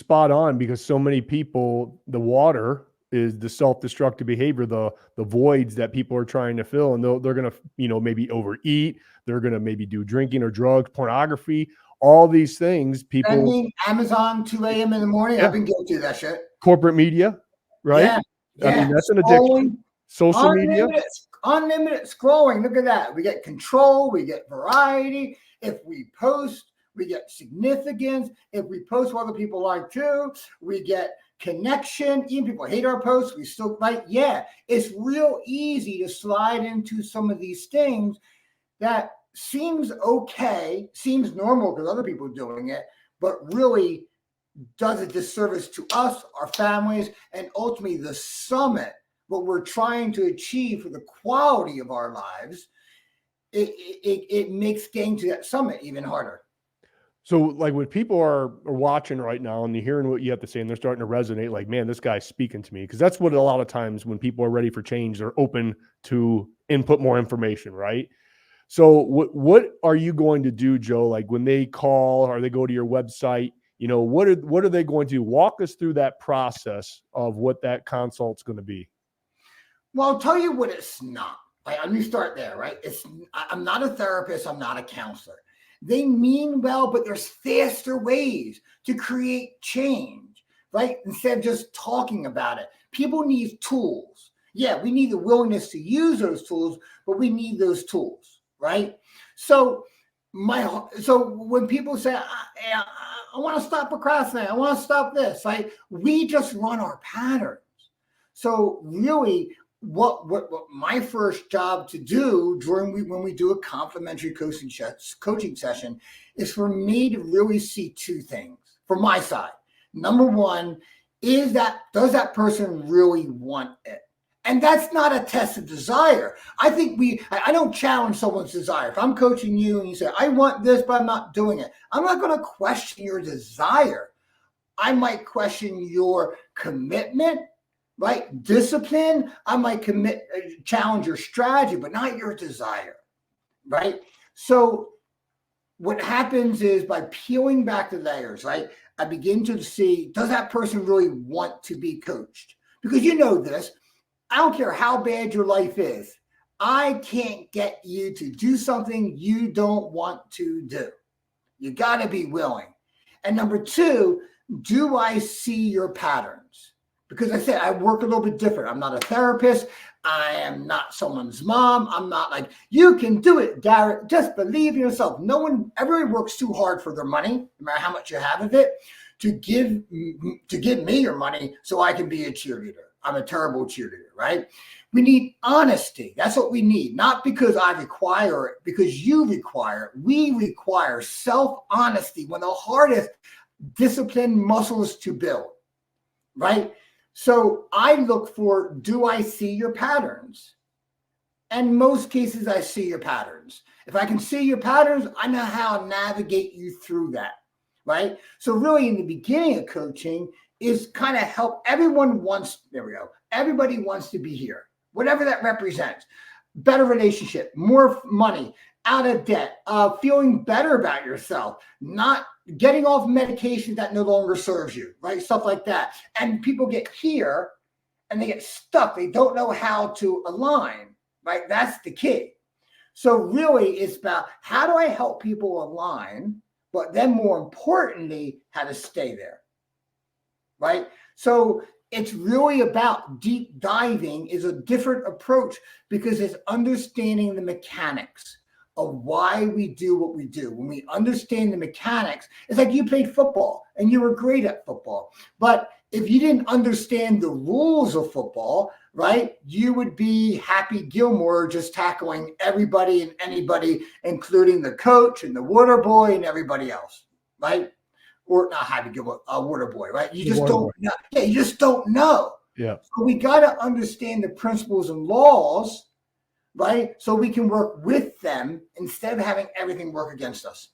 spot on because so many people, the water is the self-destructive behavior, the voids that people are trying to fill, and they're going to, maybe overeat. They're going to maybe do drinking or drugs, pornography, all these things. People, Spending Amazon 2 a.m. in the morning. Yeah. I've been guilty of that shit. Corporate media, right? Yeah. I mean, that's an addiction. Social media. Unlimited scrolling. Look at that. We get control. We get variety. If we post, we get significance. If we post what other people like too, we get connection. Even people hate our posts, we still like. Yeah, it's real easy to slide into some of these things that seems okay, seems normal because other people are doing it, but really does a disservice to us, our families, and ultimately the summit, what we're trying to achieve for the quality of our lives. It makes getting to that summit even harder. So like when people are watching right now and they're hearing what you have to say and they're starting to resonate, like, man, this guy's speaking to me. Because that's what a lot of times when people are ready for change, they're open to input more information, right? So what are you going to do, Joe? Like when they call or they go to your website, what are they going to do? Walk us through that process of what that consult's going to be. Well, I'll tell you what it's not. Let me start there, right? I'm not a therapist. I'm not a counselor. They mean well, but there's faster ways to create change, right? Instead of just talking about it. People need tools. Yeah, we need the willingness to use those tools, but we need those tools, right? So when people say, I want to stop procrastinating, I want to stop this, right? We just run our patterns. So really, what my first job to do when we do a complimentary coaching session is for me to really see two things from my side. Number one, does that person really want it? And that's not a test of desire. I don't challenge someone's desire. If I'm coaching you and you say, I want this, but I'm not doing it, I'm not going to question your desire. I might question your commitment, right? Discipline. I might challenge your strategy, but not your desire, right? So what happens is by peeling back the layers, right? I begin to see, does that person really want to be coached? Because you know this, I don't care how bad your life is. I can't get you to do something you don't want to do. You got to be willing. And number two, do I see your patterns? Because I said, I work a little bit different. I'm not a therapist. I am not someone's mom. I'm not like, you can do it, Garrett. Just believe in yourself. Everyone works too hard for their money, no matter how much you have of it, to give me your money so I can be a cheerleader. I'm a terrible cheerleader, right? We need honesty. That's what we need. Not because I require it, because you require it. We require self-honesty, one of the hardest discipline muscles to build, right? So I look for, do I see your patterns? And most cases, I see your patterns. If I can see your patterns, I know how to navigate you through that, right? So really in the beginning of coaching is kind of help. Everybody wants to be here, whatever that represents. Better relationship, more money, out of debt, feeling better about yourself, not getting off medication that no longer serves you, right? Stuff like that. And people get here and they get stuck. They don't know how to align, right? That's the key. So really it's about how do I help people align, but then more importantly, how to stay there, right? So it's really about deep diving is a different approach because it's understanding the mechanics of why we do what we do. When we understand the mechanics, it's like you played football and you were great at football. But if you didn't understand the rules of football, right, you would be Happy Gilmore just tackling everybody and anybody, including the coach and the water boy and everybody else, right? Or not Happy Gilmore, water boy, right? You just don't know. Yeah, you just don't know. Yeah. So we got to understand the principles and laws, right? So we can work with them instead of having everything work against us.